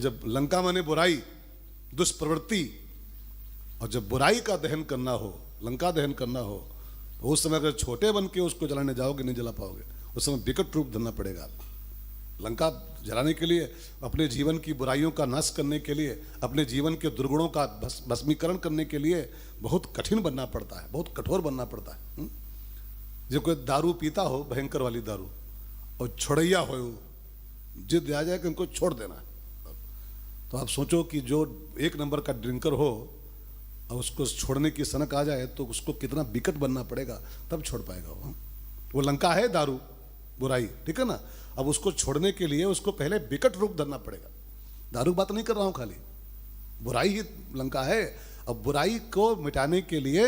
जब लंका माने बुराई, दुष्प्रवृत्ति, और जब बुराई का दहन करना हो, लंका दहन करना हो, तो उस समय अगर छोटे बन के उसको जलाने जाओगे नहीं जला पाओगे, उस समय विकट रूप धरना पड़ेगा। लंका जलाने के लिए, अपने जीवन की बुराइयों का नाश करने के लिए, अपने जीवन के दुर्गुणों का भस्मीकरण करने के लिए बहुत कठिन बनना पड़ता है, बहुत कठोर बनना पड़ता है। जो कोई दारू पीता हो, भयंकर वाली दारू, और छोड़ैया हो, जिद आ जाए कि उनको छोड़ देना, तो आप सोचो कि जो एक नंबर का ड्रिंकर हो और उसको छोड़ने की सनक आ जाए तो उसको कितना विकट बनना पड़ेगा, तब छोड़ पाएगा वो लंका है दारू, बुराई, ठीक है ना। अब उसको छोड़ने के लिए उसको पहले विकट रूप धरना पड़ेगा। दारू बात नहीं कर रहा हूं, खाली बुराई ही लंका है। अब बुराई को मिटाने के लिए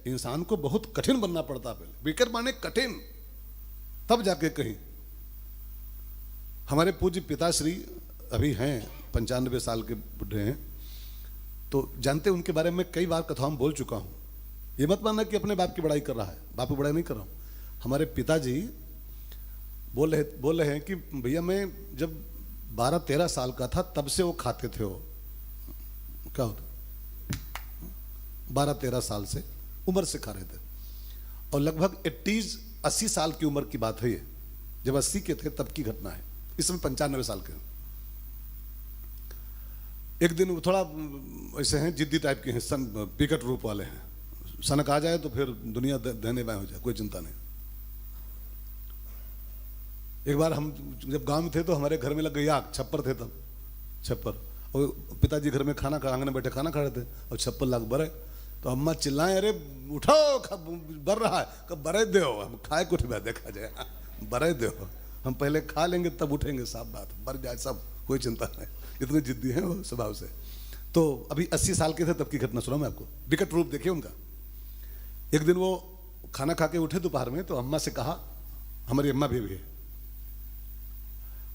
इंसान को बहुत कठिन बनना पड़ता है, पहले विकट माने कठिन, तब जाके कहीं। हमारे पूज्य पिताश्री अभी हैं 95 साल के बुढ़े हैं, तो जानते उनके बारे में कई बार कथाओं बोल चुका हूं। ये मत मानना कि अपने बाप की बड़ाई कर रहा है, बाप की बड़ाई नहीं कर रहा हूं। हमारे पिताजी बोल रहे हैं कि भैया मैं जब 12-13 साल का था तब से वो खाते थे। वो क्या होता, 12-13 साल से उम्र से खा रहे थे, और लगभग 80 साल की उम्र की बात है ये। जब 80 के थे तब की घटना है, इस समय 95 साल के। एक दिन वो थोड़ा ऐसे हैं, जिद्दी टाइप के हैं, विकट रूप वाले हैं, सनक आ जाए तो फिर दुनिया देने बाएं हो जाए, कोई चिंता नहीं। एक बार हम जब गांव में थे तो हमारे घर में लग गई आग, छप्पर थे तब, छप्पर, और पिताजी घर में खाना आंगन में बैठे खाना खा रहे थे और छप्पर लाग बरे, तो अम्मा चिल्लाए, अरे उठो बर रहा है, कब बरे दो, हम खाए कुछ भी देखा जाए, बरे दो, हम पहले खा लेंगे तब उठेंगे, साफ बात, बर जाए सब, कोई चिंता नहीं, इतने जिद्दी हैं वो स्वभाव से। तो अभी 80 साल के थे तब की घटना सुना मैं आपको, विकट रूप देखिए उनका। एक दिन वो खाना खा के उठे दोपहर में, तो अम्मा से कहा, हमारी अम्मा भी है,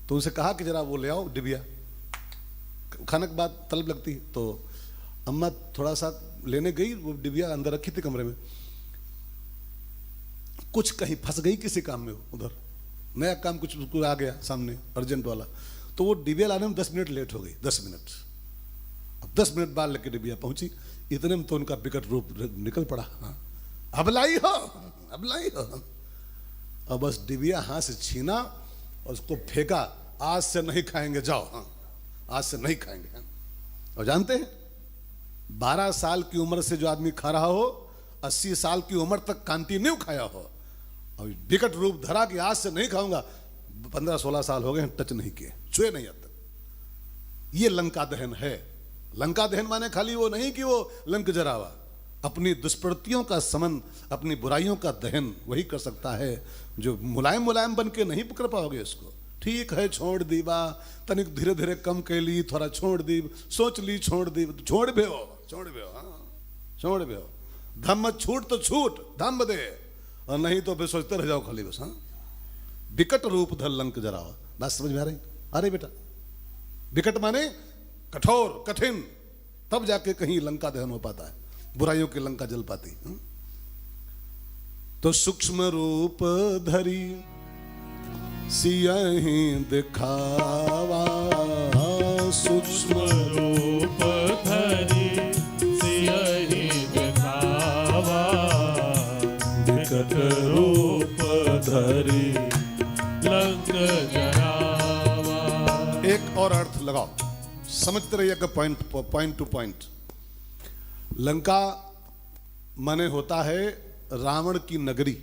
तो उनसे कहा कि जरा वो ले आओ डिबिया, खाने के बाद तलब लगती है। तो अम्मा थोड़ा सा लेने गई, वो डिबिया अंदर रखी थी कमरे में, कुछ कहीं फंस गई किसी काम में, उधर नया काम कुछ आ गया सामने अर्जेंट वाला, तो वो डिबिया लाने में 10 मिनट लेट हो गई, 10 मिनट। अब 10 मिनट बाद लेके डिबिया पहुंची, इतने में तो उनका विकट रूप निकल पड़ा, हाँ अब लाई हो, अब लाई हो, और बस डिबिया हाथ से छीना और उसको फेंका, आज से नहीं खाएंगे, जाओ, हाँ आज से नहीं खाएंगे, हाँ। और जानते हैं 12 साल की उम्र से जो आदमी खा रहा हो, 80 साल की उम्र तक कंटिन्यू खाया हो, और विकट रूप धरा कि आज से नहीं खाऊंगा, 15-16 साल हो गए टच नहीं किए, छुए नहीं अब तक। ये लंका दहन है। लंका दहन माने खाली वो नहीं कि वो लंक जरावा, अपनी दुष्प्रवृत्तियों का समन, अपनी बुराइयों का दहन वही कर सकता है जो मुलायम मुलायम बन के नहीं पकड़ पाओगे इसको। ठीक है छोड़ दी बा, तनिक धीरे धीरे कम कैली, थोड़ा छोड़ दी, सोच ली छोड़ दी, छोड़ बे हो, हाँ छोड़ बे हो, धम्म छूट तो छूट, धम्म दे, और नहीं तो फिर सोचते रह जाओ खाली बस। हाँ विकट रूप धर लंक जरावा, बात समझ में आ रही? अरे बेटा, विकट माने कठोर कठिन, तब जाके कहीं लंका दहन हो पाता है, बुराइयों की लंका जल पाती। तो सूक्ष्म रूप धरी सियहि दिखावा, सूक्ष्म रूप धरी सियहि दिखावा, विकट रूप धरी लंक जरावा। एक और अर्थ लगाओ, समझते रहिएगा पॉइंट टू पॉइंट। लंका माने होता है रावण की नगरी,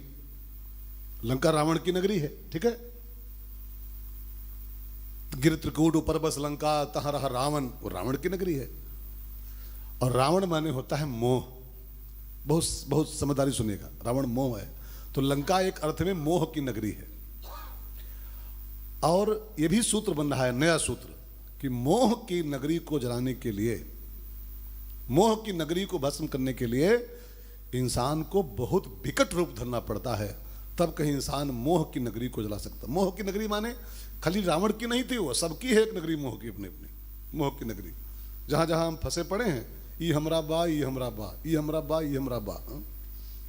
लंका रावण की नगरी है, ठीक है। गिर त्रिकूट ऊपर बस लंका, तहाँ रहा रावण, वो रावण की नगरी है। और रावण माने होता है मोह, बहुत बहुत समझदारी सुनिएगा, रावण मोह है। तो लंका एक अर्थ में मोह की नगरी है। और यह भी सूत्र बन रहा है, नया सूत्र, कि मोह की नगरी को जलाने के लिए, मोह की नगरी को भस्म करने के लिए इंसान को बहुत विकट रूप धरना पड़ता है, तब कहीं इंसान मोह की नगरी को जला सकता। मोह की नगरी माने खाली रावण की नहीं थी, वो सबकी है एक नगरी, मोह की अपनी अपनी मोह की नगरी। जहां जहां हम फंसे पड़े हैं, ये हमरा बा, ये हमरा बा, ये हमरा बा, ये हमरा बा,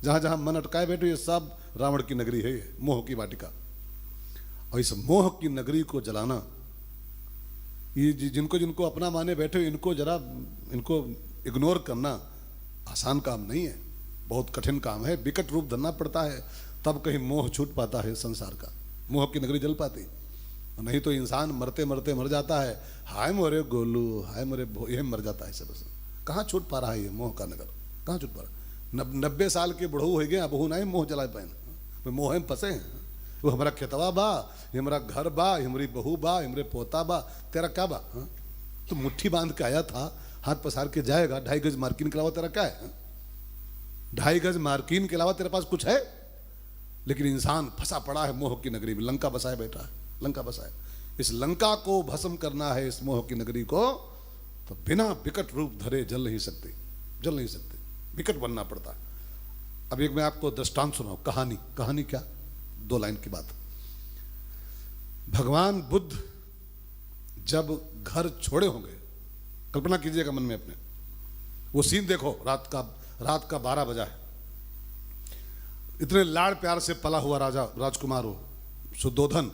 जहां जहां मन अटकाए बैठे, ये सब रावण की नगरी है, ये मोह की वाटिका। और इस मोह की नगरी को जलाना ये जिनको जिनको अपना माने बैठे हो, इनको जरा इनको इग्नोर करना आसान काम नहीं है, बहुत कठिन काम है, विकट रूप धरना पड़ता है, तब कहीं मोह छूट पाता है संसार का, मोह की नगरी जल पाती। नहीं तो इंसान मरते मरते मर जाता है, हाय मोरे गोलू, हाय मोरे ये मर जाता है सब। कहाँ छूट पा रहा है ये मोह का नगर, कहाँ छूट पा रहा। 90 साल के बुढ़ऊ हो गए, अब नहीं मोह जला पाए, मोह में फंसे हैं। वो हमारा खेतवा बा, ये हमारा घर बा, ये हमारी बहू बा, ये हमारे पोता बा, तेरा क्या बा? तो मुट्ठी बांध के आया था, हाथ पसार के जाएगा, 2.5 गज मार्किन के अलावा तेरा क्या है? 2.5 गज मार्किन के अलावा तेरे पास कुछ है? लेकिन इंसान फंसा पड़ा है मोह की नगरी में, लंका बसाए बैठा है, लंका बसाए। इस लंका को भस्म करना है, इस मोह की नगरी को, तो बिना विकट रूप धरे जल नहीं सकते, जल नहीं सकते, विकट बनना पड़ता है। अब एक मैं आपको दृष्टांत सुनाऊं, कहानी। कहानी क्या? 2 लाइन की बात। भगवान बुद्ध जब घर छोड़े होंगे, कल्पना कीजिएगा मन में अपने, वो सीन देखो, रात का 12 बजा है, इतने लाड़ प्यार से पला हुआ राजा राजकुमार हो सुद्धोधन,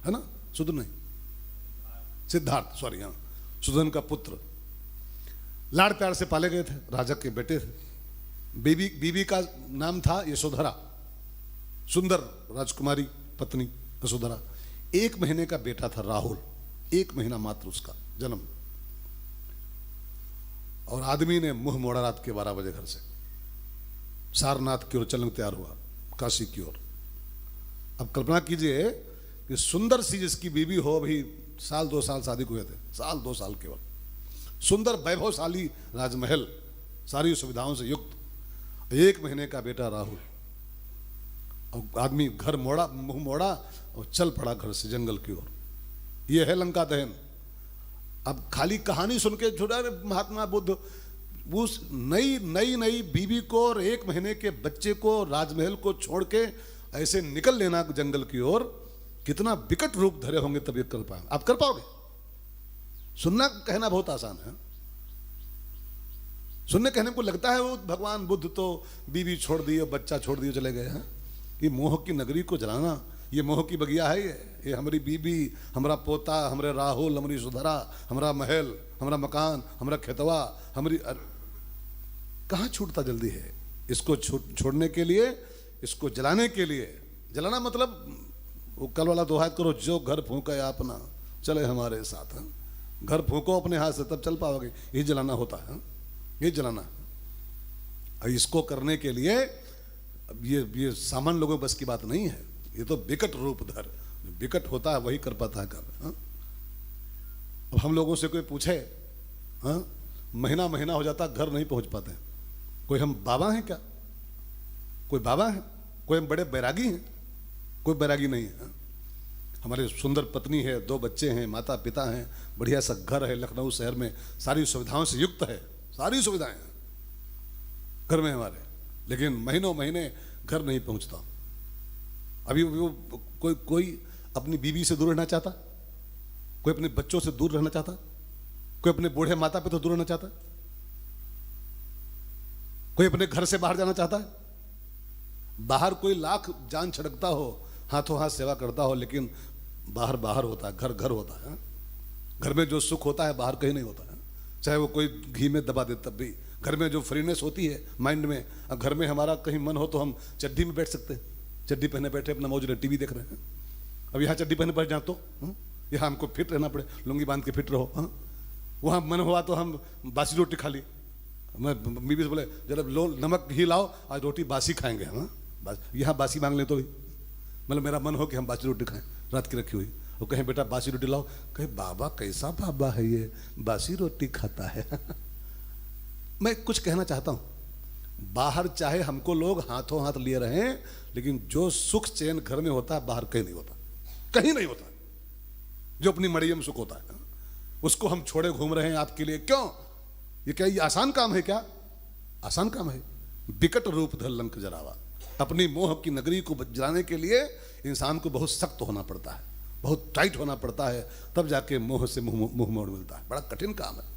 है ना? सुध नहीं, सिद्धार्थ, सॉरी, हाँ, सुद्धोधन का पुत्र, लाड़ प्यार से पाले गए थे, राजा के बेटे थे। बीबी का नाम था यशोधरा, सुंदर राजकुमारी पत्नी यशोधरा। 1 महीने का बेटा था राहुल, 1 महीना मात्र उसका जन्म। और आदमी ने मुंह मोड़ा रात के 12 बजे घर से, सारनाथ की ओर चलने तैयार हुआ, काशी की ओर। अब कल्पना कीजिए कि सुंदर सी जिसकी बीबी हो, अभी 1-2 साल शादी को हुए थे, 1-2 साल केवल, सुंदर वैभवशाली राजमहल, सारी सुविधाओं से युक्त, 1 महीने का बेटा राहुल। और आदमी घर मोड़ा, मुंह मोड़ा और चल पड़ा घर से जंगल की ओर। यह है लंका दहन। अब खाली कहानी सुन के छुड़ा महात्मा बुद्ध उस नई बीबी को और 1 महीने के बच्चे को, राजमहल को छोड़ के ऐसे निकल लेना जंगल की ओर, कितना विकट रूप धरे होंगे तब ये कर पाएंगे। आप कर पाओगे? सुनना कहना बहुत आसान है, सुनने कहने को लगता है वो भगवान बुद्ध तो बीबी छोड़ दिए, बच्चा छोड़ दिए, चले गए हैं। ये मोह की नगरी को जलाना, ये मोह की बगिया है। ये हमारी बीबी, हमारा पोता, हमारे राहुल, हमारी सुधरा, हमारा महल, हमारा मकान, हमारा खेतवा, हमारी कहाँ छूटता जल्दी है। इसको छोड़ने के लिए, इसको जलाने के लिए, जलाना मतलब वो कल वाला दोहा करो, जो घर फूंका अपना चले हमारे साथ। घर फूंको अपने हाथ से, तब चल पाओगे। यही जलाना होता है, यही जलाना। इसको करने के लिए अब ये सामान्य लोगों बस की बात नहीं है, ये तो विकट रूप धर, विकट होता है वही कर पाता है काम। अब हम लोगों से कोई पूछे, महीना महीना हो जाता घर नहीं पहुंच पाते हैं, कोई हम बाबा हैं क्या? कोई बाबा है? कोई हम बड़े बैरागी हैं? कोई बैरागी नहीं है। हमारे सुंदर पत्नी है, 2 बच्चे हैं, माता पिता हैं, बढ़िया सा घर है लखनऊ शहर में, सारी सुविधाओं से युक्त है, सारी सुविधाएं हैं घर में हमारे, लेकिन महीनों महीने घर नहीं पहुंचता। अभी वो कोई अपनी बीवी से दूर रहना चाहता, कोई अपने बच्चों से दूर रहना चाहता, कोई अपने बूढ़े माता पिता से दूर रहना चाहता, कोई अपने घर से बाहर जाना चाहता है। बाहर कोई लाख जान छिड़कता हो, हाथों हाथ सेवा करता हो, लेकिन बाहर बाहर होता है, घर घर होता है। घर में जो सुख होता है बाहर कहीं नहीं होता है, चाहे वो कोई घी में दबा दे तब भी। घर में जो फ्रीनेस होती है माइंड में, अब घर में हमारा कहीं मन हो तो हम चड्डी में बैठ सकते हैं, चड्डी पहने बैठे अपना मौज रहे टीवी देख रहे हैं। अब यहाँ चड्डी पहने बैठ जाओ तो यहाँ हमको फिट रहना पड़े, लुंगी बांध के फिट रहो। वहाँ मन हुआ तो हम बासी रोटी खा ली। मैं बीबी से बोले जरा लो नमक घी लाओ, आज रोटी बासी खाएंगे हम। यहाँ बासी मांग ले तो भी, मतलब मेरा मन हो कि हम बासी रोटी खाएं रात की रखी हुई, वो कहें बेटा बासी रोटी लाओ, कहे बाबा कैसा बाबा है ये, बासी रोटी खाता है। मैं कुछ कहना चाहता हूं, बाहर चाहे हमको लोग हाथों हाथ लिए रहें, लेकिन जो सुख चैन घर में होता है बाहर कहीं नहीं होता, कहीं नहीं होता। जो अपनी मड़ियम सुख होता है उसको हम छोड़े घूम रहे हैं आपके लिए। क्यों? ये क्या ये आसान काम है क्या? आसान काम है? विकट रूप धर लंक जरावा। अपनी मोह की नगरी को जलाने के लिए इंसान को बहुत सख्त होना पड़ता है, बहुत टाइट होना पड़ता है, तब जाके मोह से मुंह मोड़ मिलता है। बड़ा कठिन काम है।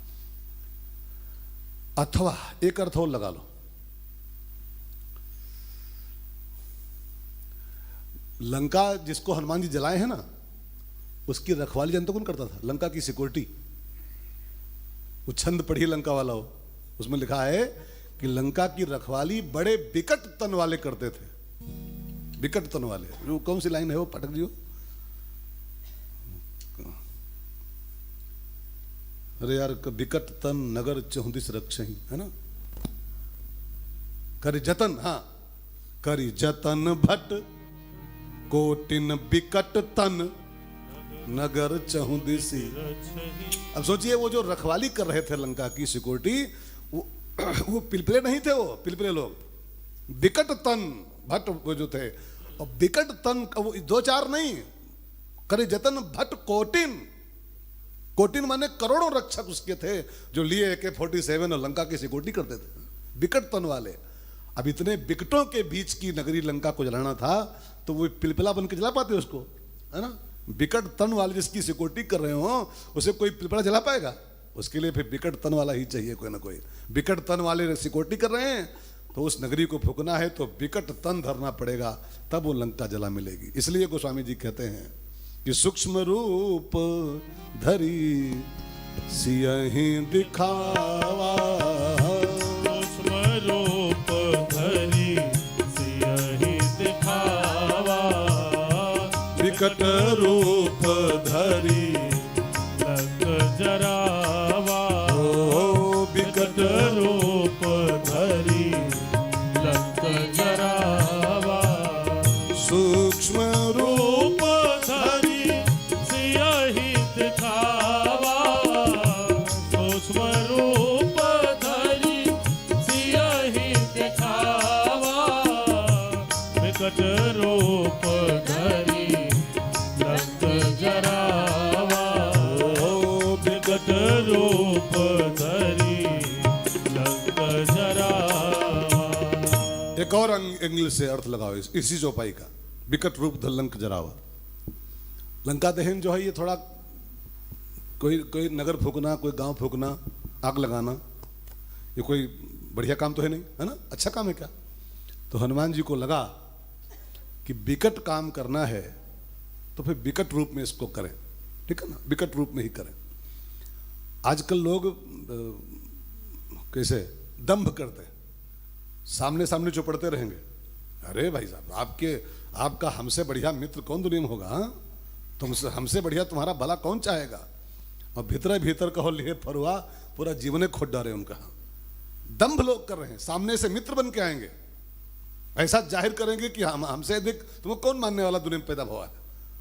अथवा एक अर्थ और लगा लो, लंका जिसको हनुमान जी जलाए हैं ना, उसकी रखवाली जानते कौन करता था? लंका की सिक्योरिटी। वो छंद पढ़िए लंका वाला हो, उसमें लिखा है कि लंका की रखवाली बड़े विकट तन वाले करते थे। विकट तन वाले, वो कौन सी लाइन है वो पाठक जी? अरे यार, विकट तन नगर चहुदिस रक्षही, है ना? करि जतन, हाँ, करि जतन भट कोटिन विकट तन नगर चहुदिसी। अब सोचिए, वो जो रखवाली कर रहे थे लंका की सिक्योरिटी, वो पिलपिले नहीं थे, वो पिलपिले लोग, विकट तन भट वो जो थे, और विकट तन वो दो चार नहीं, करे जतन भट कोटिन। कोटिन माने करोड़ों रक्षक उसके थे जो लिए AK-47 और लंका की सिक्योरिटी करते थे, विकट तन वाले। अब इतने विकटों के बीच की नगरी लंका को जलाना था, तो वो पिलपिला बन के जला पाते उसको, है ना? विकट तन वाले जिसकी सिक्योरिटी कर रहे हो, उसे कोई पिलपिला जला पाएगा? उसके लिए फिर विकट तन वाला ही चाहिए, कोई ना कोई। विकट तन वाले सिक्योरिटी कर रहे हैं, तो उस नगरी को फूकना है तो विकट तन धरना पड़ेगा, तब वो लंका जला मिलेगी। इसलिए गोस्वामी जी कहते हैं कि सूक्ष्म रूप धरी सियहि दिखावा, सूक्ष्म रूप धरी सियहि दिखावा, विकट रूप धरी लंक जरावा, ओ विकट रूप धरी लंक जरावा, सूक्ष्म रूप धरी सियहि दिखावा, सूक्ष्म रूप धरी सियहि दिखावा, विकट रूप धरी लंक जरावा, विकट रूप धरी लंक जरावा। एक और एंगल से अर्थ लगाओ इसी चौपाई का, विकट रूप धर लंक जरावा। लंका दहन जो है ये थोड़ा कोई कोई नगर फूकना, कोई गांव फूकना, आग लगाना, ये कोई बढ़िया काम तो है नहीं, है ना? अच्छा काम है क्या? तो हनुमान जी को लगा कि विकट काम करना है तो फिर विकट रूप में इसको करें, ठीक है ना? विकट रूप में ही करें। आजकल लोग कैसे दंभ करते हैं, सामने सामने चौपड़ते रहेंगे। अरे भाई साहब, आपका हमसे बढ़िया मित्र कौन दुनिया में होगा? हाँ? तुमसे हमसे बढ़िया तुम्हारा भला कौन चाहेगा? और भीतर भीतर कहो लिए फरुआ, पूरा जीवन खोद डाले उनका। दंभ लोग कर रहे हैं, सामने से मित्र बन के आएंगे, ऐसा जाहिर करेंगे कि हमसे अधिक तुम्हें कौन मानने वाला दुनिया में पैदा हुआ है।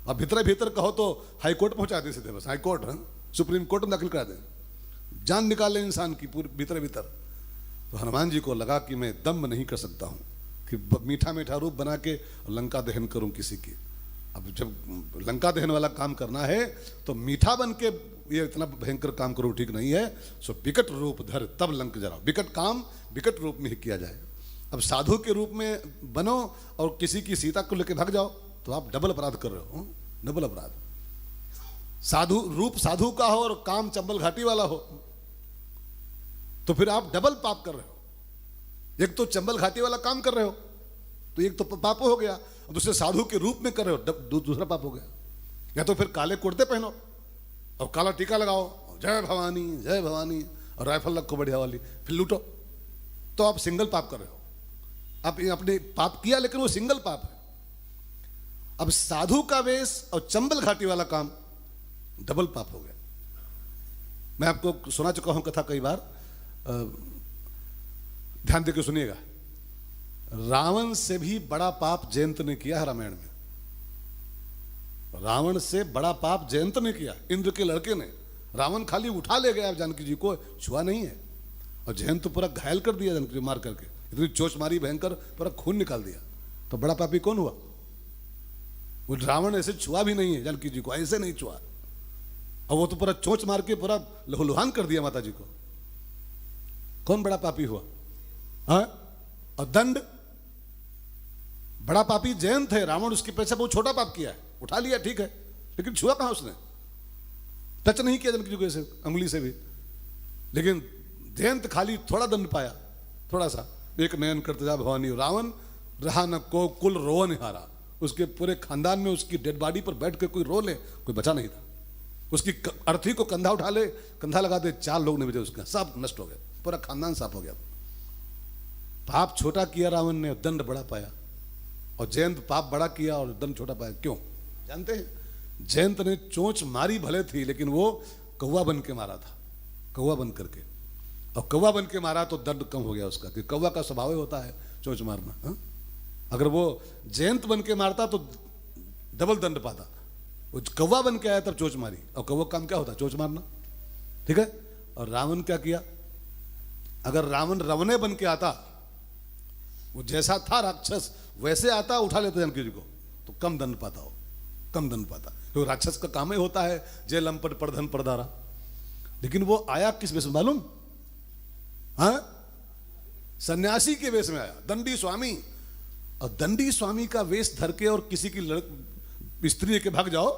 और भीतर भीतर कहो तो हाई कोर्ट पहुंचा दे सीधे, बस हाई कोर्ट, सुप्रीम कोर्ट में दाखिल करा दें, जान निकाले इंसान की पूरी भीतर भीतर। तो हनुमान जी को लगा कि मैं दम्भ नहीं कर सकता हूं कि मीठा मीठा रूप बना के लंका दहन करूं किसी की। अब जब लंका दहन वाला काम करना है तो मीठा बन के ये इतना भयंकर काम करो, ठीक नहीं है। सो विकट रूप धर तब लंक जराओ। विकट काम विकट रूप में ही किया जाए। अब साधु के रूप में बनो और किसी की सीता को लेकर भाग जाओ तो आप डबल अपराध कर रहे हो, डबल अपराध। साधु रूप साधु का हो और काम चंबल घाटी वाला हो तो फिर आप डबल पाप कर रहे हो। एक तो चंबल घाटी वाला काम कर रहे हो तो एक तो पाप हो गया, और दूसरे साधु के रूप में कर रहे हो दूसरा पाप हो गया। या तो फिर काले कुर्ते पहनो और काला टीका लगाओ, जय भवानी, और राइफल रखो बढ़िया वाली, फिर लूटो, तो आप सिंगल पाप कर रहे हो। आप आपने पाप किया लेकिन वो सिंगल पाप है। अब साधु का वेश और चंबल घाटी वाला काम डबल पाप हो गया। मैं आपको सुना चुका हूं कथा कई बार, ध्यान देकर सुनिएगा। रावण से भी बड़ा पाप जयंत ने किया है रामायण में। रावण से बड़ा पाप जयंत ने किया, इंद्र के लड़के ने। रावण खाली उठा ले गया जानकी जी को, छुआ नहीं है। और जयंत तो पूरा घायल कर दिया जानकी जी मार करके, इतनी चोच मारी भयंकर, पूरा खून निकाल दिया। तो बड़ा पापी कौन हुआ? वो रावण ऐसे छुआ भी नहीं है जानकी जी को, ऐसे नहीं छुआ, और वो तो पूरा चोच मार के पूरा लहूलुहान कर दिया माता जी को। कौन बड़ा पापी हुआ? हाँ? और दंड, बड़ा पापी जयंत है, रावण उसके पैसे बहुत छोटा पाप किया है, उठा लिया ठीक है, लेकिन छुआ कहां उसने? टच नहीं किया जानकी जी को ऐसे अंगुली से भी। लेकिन जयंत खाली थोड़ा दंड पाया, थोड़ा सा, एक नयन करते जा भवानी। रावण रहा न को कुल रोवन हारा, उसके पूरे खानदान में उसकी डेड बॉडी पर बैठ के कोई रो ले, कोई बचा नहीं था। उसकी अर्थी को कंधा उठा ले, कंधा लगा दे, 4 लोग नहीं बचे उसके, सब नष्ट हो गए, पूरा खानदान साफ हो गया। पाप छोटा किया रावण ने, दंड बड़ा पाया, और जयंत पाप बड़ा किया और दंड छोटा पाया। क्यों जानते हैं? जयंत ने चोंच मारी भले थी, लेकिन वो कौवा बन के मारा था, कौवा बन करके, और कौवा बन के मारा तो दंड कम हो गया उसका, क्योंकि कौवा का स्वभाव ही होता है चोंच मारना। हा? अगर वो जयंत बन के मारता तो डबल दंड पाता, वो कौवा बन के आया तब चोंच मारी, और कौवा काम क्या होता है? चोंच मारना। ठीक है। और रावण क्या किया? अगर रावण रवने बन के आता, वो जैसा था राक्षस वैसे आता, उठा लेता जानकी जी को, तो कम दंड पाता हो, कम दंड पाता, क्योंकि राक्षस का काम ही होता है जय लंपट प्रधन प्रदारा। लेकिन वो आया किस वेश में मालूम? हाँ, सन्यासी के वेश में आया, दंडी स्वामी। और दंडी स्वामी का वेश धर के और किसी की स्त्री लेके भाग जाओ,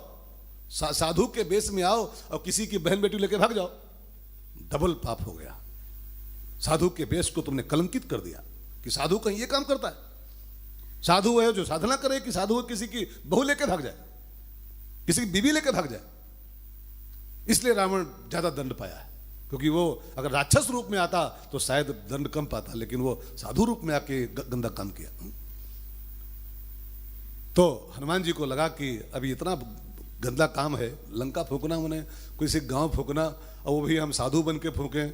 साधु के वेश में आओ और किसी की बहन बेटी लेके भाग जाओ, डबल पाप हो गया। साधु के वेश को तुमने कलंकित कर दिया कि साधु कहीं ये काम करता है। साधु है जो साधना करे, कि साधु किसी की बहू लेके भाग जाए, किसी की बीवी लेके भाग जाए। इसलिए रावण ज्यादा दंड पाया है, क्योंकि वो अगर राक्षस रूप में आता तो शायद दंड कम पाता, लेकिन वो साधु रूप में आके गंदा काम किया। तो हनुमान जी को लगा कि अभी इतना गंदा काम है, लंका फूकना, उन्हें किसी गांव फूकना, और वो भी हम साधु बन के फूकें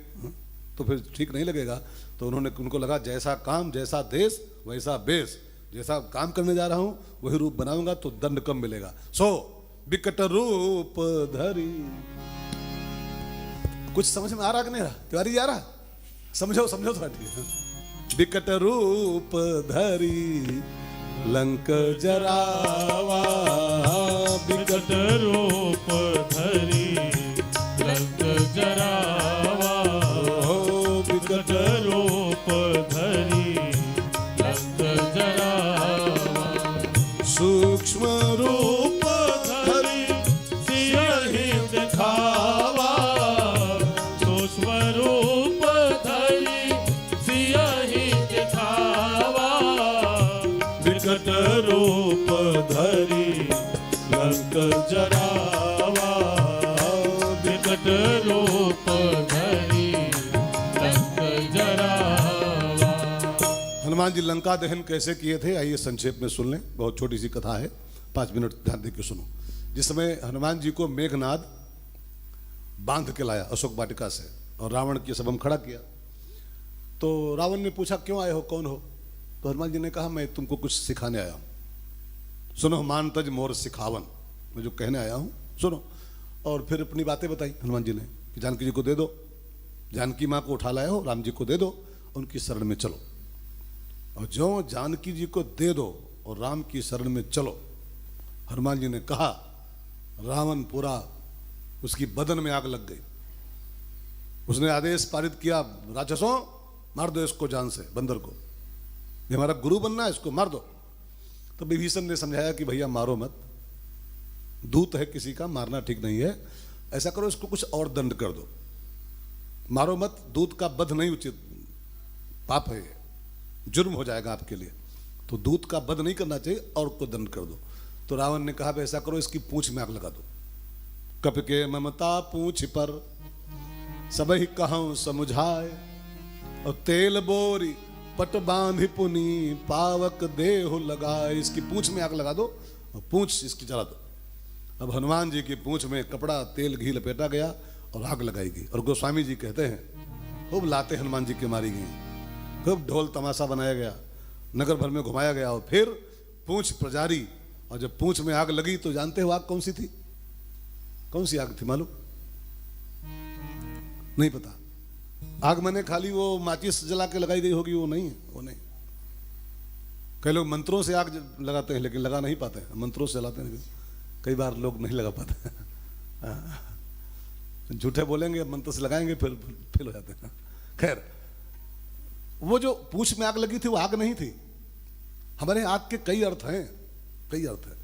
तो फिर ठीक नहीं लगेगा। तो उनको लगा जैसा काम जैसा देश वैसा बेस, जैसा काम करने जा रहा हूं वही रूप बनाऊंगा तो दंड कम मिलेगा। सो विकट रूप धरी। कुछ समझ में आ रहा कि नहीं रहा? तिवारी जी आ रहा? समझो समझो थोड़ा, ठीक है। विकट रूप धरी लंक जरावा, विकट रूप धरी लंक जरावा, विकट रूप धरी लंक जरावा, सूक्ष्म रूप धरी सियहि दिखावा, सूक्ष्म रूप धरी सियहि दिखावा, विकट रूप धरी लंक जरावा, विकट रूप धरी लंक जरावा। हनुमान जी लंका दहन कैसे किए थे, आइए संक्षेप में सुन लें। बहुत छोटी सी कथा है, 5 मिनट ध्यान देकर सुनो। जिस समय हनुमान जी को मेघनाद बांध के लाया अशोक वाटिका से और रावण की सभा में खड़ा किया, तो रावण ने पूछा क्यों आए हो, कौन हो? तो हनुमान जी ने कहा मैं तुमको कुछ सिखाने आया हूं, सुनो मान तज मोर सिखावन, मैं जो कहने आया हूं सुनो। और फिर अपनी बातें बताई हनुमान जी ने कि जानकी जी को दे दो, जानकी माँ को उठा लाए हो, राम जी को दे दो, उनकी शरण में चलो। और जो जानकी जी को दे दो और राम की शरण में चलो, हनुमान जी ने कहा रावण पूरा उसकी बदन में आग लग गई। उसने आदेश पारित किया, राक्षसों मार दो इसको जान से, बंदर को, ये हमारा गुरु बनना है, इसको मार दो। तो विभीषण ने समझाया कि भैया मारो मत, दूत है किसी का, मारना ठीक नहीं है, ऐसा करो इसको कुछ और दंड कर दो, मारो मत, दूत का वध नहीं उचित, पाप है, जुर्म हो जाएगा आपके लिए, तो दूत का वध नहीं करना चाहिए और को दंड कर दो। तो रावण ने कहा ऐसा करो इसकी पूंछ में आग लगा दो, कप के ममता पूंछ पर सबहि कहूं समुझाए, और तेल बोरी पट बांधि पुनी पावक देह लगाए। इसकी पूंछ में आग लगा दो और पूंछ इसकी जला दो। अब हनुमान जी की पूंछ में कपड़ा तेल घी लपेटा गया और आग लगाई गई। और गोस्वामी जी कहते हैं खूब लाते हनुमान जी की मारी गई, खूब ढोल तमाशा बनाया गया, नगर भर में घुमाया गया, और फिर पूंछ प्रजारी। और जब पूंछ में आग लगी तो जानते हो आग कौन सी थी? कौन सी आग थी मालूम? नहीं पता। आग मैंने खाली वो माचिस जला के लगाई गई होगी, वो नहीं है, वो नहीं। कई लोग मंत्रों से आग लगाते हैं लेकिन लगा नहीं पाते हैं, मंत्रों से जलाते हैं, कई बार लोग नहीं लगा पाते। झूठे बोलेंगे मंत्र से लगाएंगे फिर फेल हो जाते हैं। खैर, वो जो पूंछ में आग लगी थी वो आग नहीं थी। हमारे आग के कई अर्थ हैं, कई अर्थ है।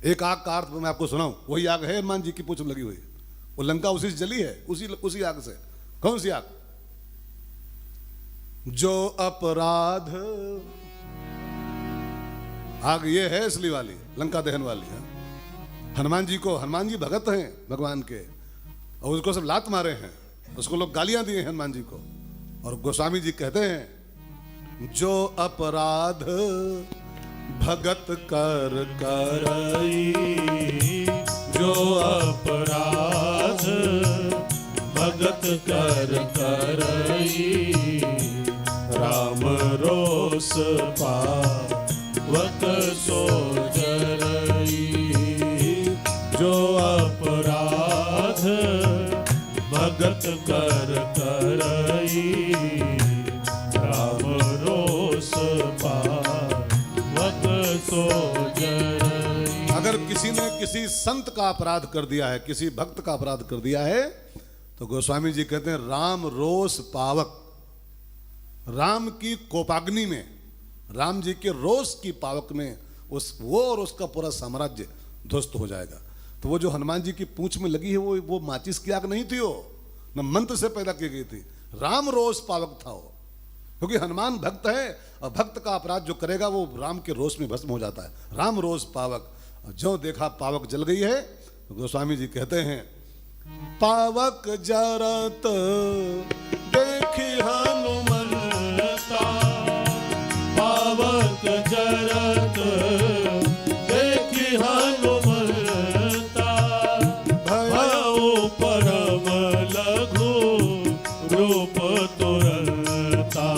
एक आग का अर्थ मैं आपको सुनाऊं, वही आग है हनुमान जी की पूंछ में लगी हुई, वो लंका उसी से जली है, उसी आग से। कौन सी आग? जो अपराध आग ये है इसलिए वाली, लंका दहन वाली है। हनुमान जी को, हनुमान जी भगत हैं भगवान के, और उसको सब लात मारे हैं, उसको लोग गालियां दिए हैं हनुमान जी को। और गोस्वामी जी कहते हैं जो अपराध भगत कर करई, जो अपराध भगत कर करई, राम रोष पावक सो जरई। जो अपराध भगत कर करई, राम रोष पावक सो जरई। अगर किसी ने किसी संत का अपराध कर दिया है, किसी भक्त का अपराध कर दिया है, तो गोस्वामी जी कहते हैं राम रोष पावक, राम की कोपाग्नि में, राम जी के रोष की पावक में वो और उसका पूरा साम्राज्य ध्वस्त हो जाएगा। तो वो जो हनुमान जी की पूंछ में लगी है वो माचिस की आग नहीं थी, वो न मंत्र से पैदा की गई थी, राम रोष पावक था वो। क्योंकि हनुमान भक्त है और भक्त का अपराध जो करेगा वो राम के रोष में भस्म हो जाता है। राम रोष पावक, जो देखा पावक जल गई है, तो गोस्वामी जी कहते हैं पावक जरत देखी हनुमंता, पावक जरत देखी हनुमंता, भयउ परम लघु रूप तुरंता,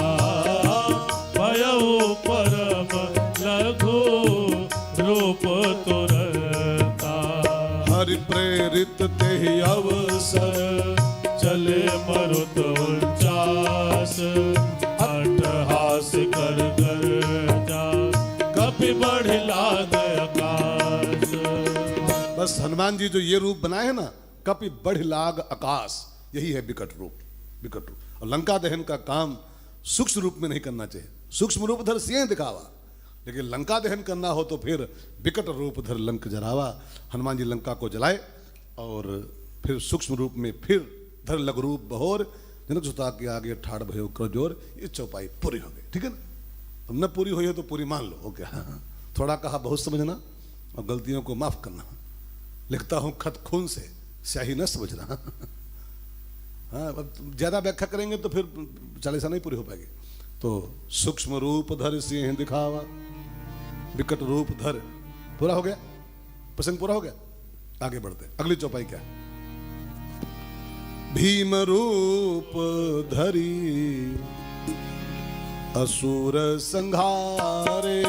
भयउ परम लघु रूप तुरंता। हरि प्रेरित ते अवसर चले मरुत उचास, अट्टहास कर कर जा, कपि बढ़ लाद आकाश। बस हनुमान जी जो ये रूप बनाए हैं ना, कपि बढ़ लाग आकाश, यही है विकट रूप, विकट रूप। और लंका दहन का काम सूक्ष्म रूप में नहीं करना चाहिए, सूक्ष्म रूप धर सिंह दिखावा, लेकिन लंका दहन करना हो तो फिर विकट रूप धर लंक जरावा। हनुमान जी लंका को जलाए और फिर सूक्ष्म रूप में फिर धर लघु रूप बहोर, जनक सुता के आगे ठाड़ भयो करजोर। ये चौपाई पूरी हो गई, ठीक है ना। अब न पूरी हुई है तो पूरी मान लो, हो क्या। थोड़ा कहा बहुत समझना और गलतियों को माफ करना। लिखता हूं खत खून से, स्याही न समझना। हाँ, अब ज्यादा व्याख्या करेंगे तो फिर चालीसा नहीं पूरी हो पाएगी। तो सूक्ष्म रूप धर सिंह दिखावा, विकट रूप धर, पूरा हो गया, प्रसंग पूरा हो गया। आगे बढ़ते, अगली चौपाई क्या है। भीम रूप धरी असुर संहारे,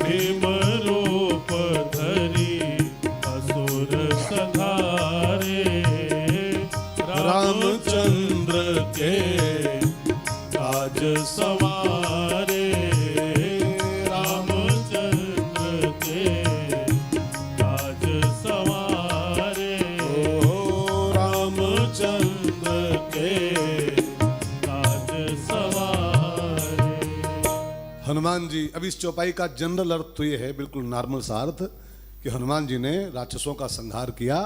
भीम रूप धरी असुर संहारे, रामचंद्र के काज सवारे, रामचंद्र के काज सवारे, रामचंद्र के काज सवारे। हनुमान जी, अब इस चौपाई का जनरल अर्थ तो ये है, बिल्कुल नॉर्मल सा अर्थ, कि हनुमान जी ने राक्षसों का संहार किया,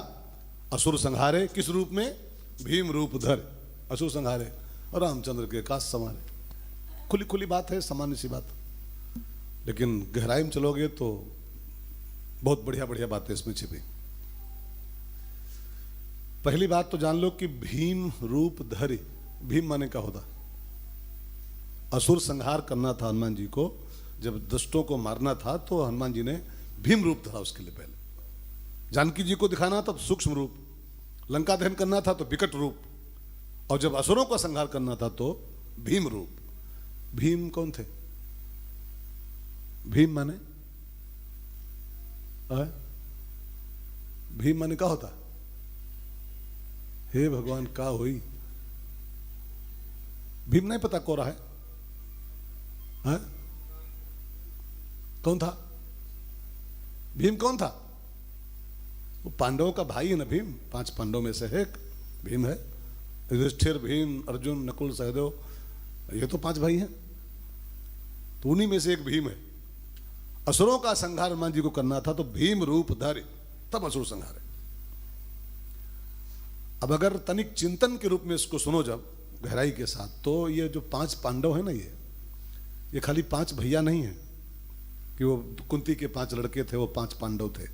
असुर संहारे, किस रूप में, भीम रूप धर असुर संहारे, और रामचंद्र के काज संवारे। खुली खुली बात है, सामान्य सी बात, लेकिन गहराई में चलोगे तो बहुत बढ़िया बढ़िया बातें इसमें छिपी। पहली बात तो जान लो कि भीम रूप धरि, भीम माने क्या होता, असुर संहार करना था हनुमान जी को, जब दुष्टों को मारना था तो हनुमान जी ने भीम रूप धरा। उसके लिए पहले जानकी जी को दिखाना था तो सूक्ष्म रूप, लंका दहन करना था तो विकट रूप, और जब असुरों का संहार करना था तो भीम रूप। भीम कौन थे? भीम माने भीम माने क्या होता? हे भगवान, का हुई? भीम नहीं पता कौन रहा है? कौन था भीम? कौन था? वो पांडवों का भाई है ना भीम, 5 पांडवों में से एक भीम है। युधिष्ठिर, भीम, अर्जुन, नकुल, सहदेव, ये तो 5 भाई हैं, तो उन्हीं में से एक भीम है। असुरों का संहार हनुमान जी को करना था तो भीम रूप धर, तब असुर संहार है। अब अगर तनिक चिंतन के रूप में इसको सुनो जब गहराई के साथ, तो ये जो 5 पांडव है ना, ये खाली 5 भैया नहीं है कि वो कुंती के 5 लड़के थे, वो 5 पांडव थे।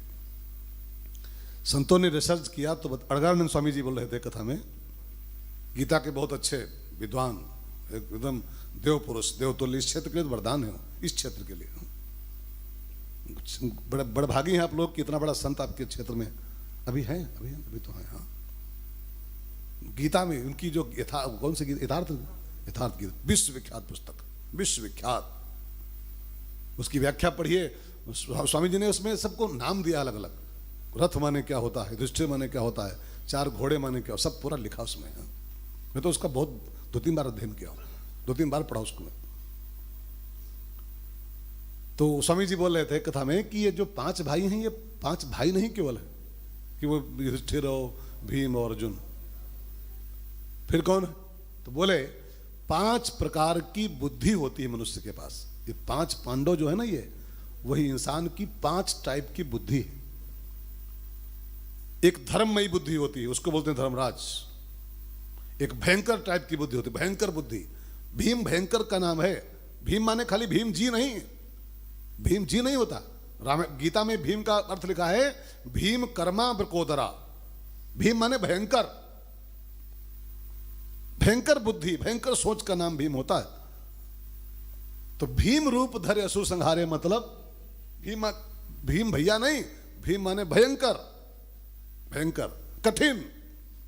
संतों ने रिसर्च किया तो अड़गानंद स्वामी जी बोल रहे थे कथा में, गीता के बहुत अच्छे विद्वान, एकदम देव पुरुष, देवतुल्य, इस क्षेत्र के लिए तो वरदान है, इस क्षेत्र के लिए बड़े बड़े भागी हैं आप लोग कि इतना बड़ा संत आपके क्षेत्र में अभी हैं, अभी तो हैं। हाँ, गीता में उनकी जो कौन सी गीता, यथार्थ गीता, विश्वविख्यात पुस्तक, विश्वविख्यात, उसकी व्याख्या पढ़िए। स्वामी जी ने उसमें सबको नाम दिया अलग अलग, रथ माने क्या होता है, युधिष्ठिर माने क्या होता है, 4 घोड़े माने क्या, सब पूरा लिखा उसमें। मैं तो उसका बहुत 2-3 बार अध्ययन किया, 2-3 बार पढ़ा उसको। तो स्वामी जी बोल रहे थे कथा में कि ये जो 5 भाई हैं, ये 5 भाई नहीं केवल है कि वो युधिष्ठिर हो, भीम और अर्जुन, फिर कौन है? तो बोले 5 प्रकार की बुद्धि होती है मनुष्य के पास। ये 5 पांडव जो है ना, ये वही इंसान की 5 टाइप की बुद्धि है। एक धर्ममयी बुद्धि होती है, उसको बोलते हैं धर्मराज। एक भयंकर टाइप की बुद्धि होती है, भयंकर बुद्धि। भीम भयंकर का नाम है। भीम माने खाली भीम जी नहीं, भीम जी नहीं होता। गीता में भीम का अर्थ लिखा है भीम कर्मा ब्रकोदरा। भीम माने भयंकर, भयंकर बुद्धि, भयंकर सोच का नाम भीम होता है। तो भीम रूप धरे असुर संहारे, मतलब भीम भैया नहीं, भीम माने भयंकर, भयंकर, कठिन,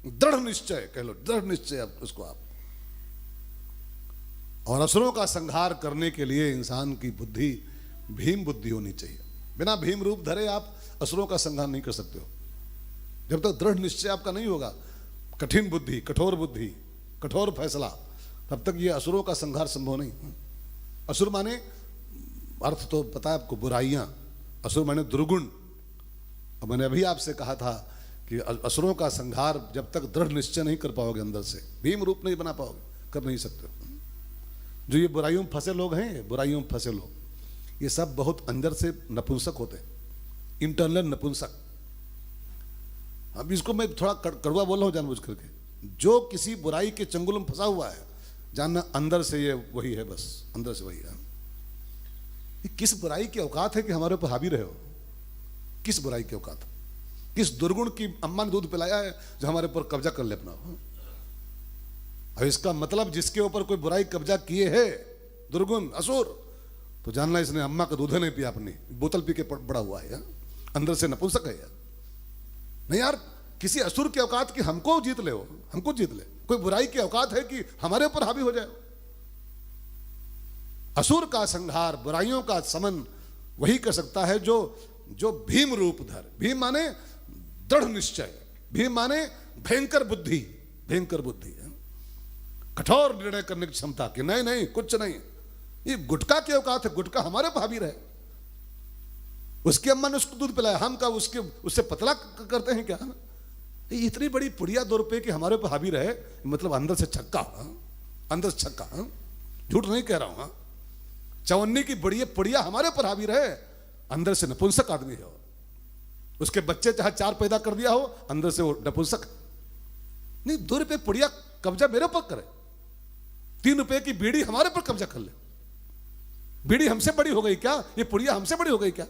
दृढ़ निश्चय कह लो, दृढ़ निश्चय उसको आप। और असुरों का संहार करने के लिए इंसान की बुद्धि भीम बुद्धि होनी चाहिए। बिना भीम रूप धरे आप असुरों का संहार नहीं कर सकते हो। जब तक दृढ़ निश्चय आपका नहीं होगा, कठिन बुद्धि, कठोर फैसला, तब तक ये असुरों का संहार संभव नहीं। असुर माने अर्थ तो पता है आपको, बुराइयां। असुर माने दुर्गुण। और मैंने अभी आपसे कहा था कि असुरों का संहार जब तक दृढ़ निश्चय नहीं कर पाओगे, अंदर से भीम रूप नहीं बना पाओगे, कर नहीं सकते। जो ये बुराइयों में फंसे लोग हैं, बुराइयों में फंसे लोग, ये सब बहुत अंदर से नपुंसक होते हैं, इंटरनल नपुंसक। अब इसको मैं थोड़ा कड़वा बोल रहा हूं जानबूझ करके। जो किसी बुराई के चंगुल में फंसा हुआ है, जानना अंदर से ये वही है, बस अंदर से वही है। ये किस बुराई की औकात है कि हमारे ऊपर हावी रहे हो? किस बुराई की औकात? किस दुर्गुण की अम्मा ने दूध पिलाया है जो हमारे ऊपर कब्जा कर ले अपना? और इसका मतलब जिसके ऊपर कोई बुराई कब्जा किए है, दुर्गुण असुर, तो जानना इसने अम्मा का दूध नहीं पिया, अपनी बोतल पी के बड़ा हुआ है, अंदर से नपुंसक है यार। नहीं यार, किसी असुर की औकात की हमको जीत ले, हमको जीत ले। कोई बुराई की औकात है कि हमारे ऊपर हावी हो जाए? असुर का संहार, बुराइयों का समन वही कर सकता है जो भीम रूप धर। भीम माने दृढ़ निश्चय, भीम माने भयंकर बुद्धि, भयंकर बुद्धि, कठोर निर्णय करने की क्षमता कि नहीं कुछ नहीं, ये गुटका की औकात है, गुटका हमारे पर हावी रहे। उसकी अम्मा ने उसको दूध पिलाया, हम का उससे पतला करते हैं क्या? ये इतनी बड़ी पुड़िया 2 रुपए की हमारे पर हावी रहे, मतलब अंदर से छक्का, अंदर से छक्का, झूठ नहीं कह रहा हूं। 54 की बड़ी पुड़िया हमारे पर हावी रहे, अंदर से नपुंसक आदमी है। उसके बच्चे चाहे 4 पैदा कर दिया हो, अंदर से वो नपुंसक नहीं। 2 रुपए पुड़िया कब्जा मेरे पर करे, 3 रुपए की बीड़ी हमारे पर कब्जा कर ले। बीड़ी हमसे बड़ी हो गई क्या? ये पुड़िया हमसे बड़ी हो गई क्या?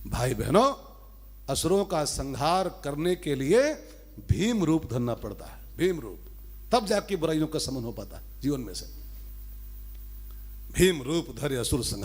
भाई बहनों, असुरों का संहार करने के लिए भीम रूप धरना पड़ता है, भीम रूप, तब जाके बुराइयों का समन हो पाता है जीवन में से। भीम रूप धरे असुर संहार।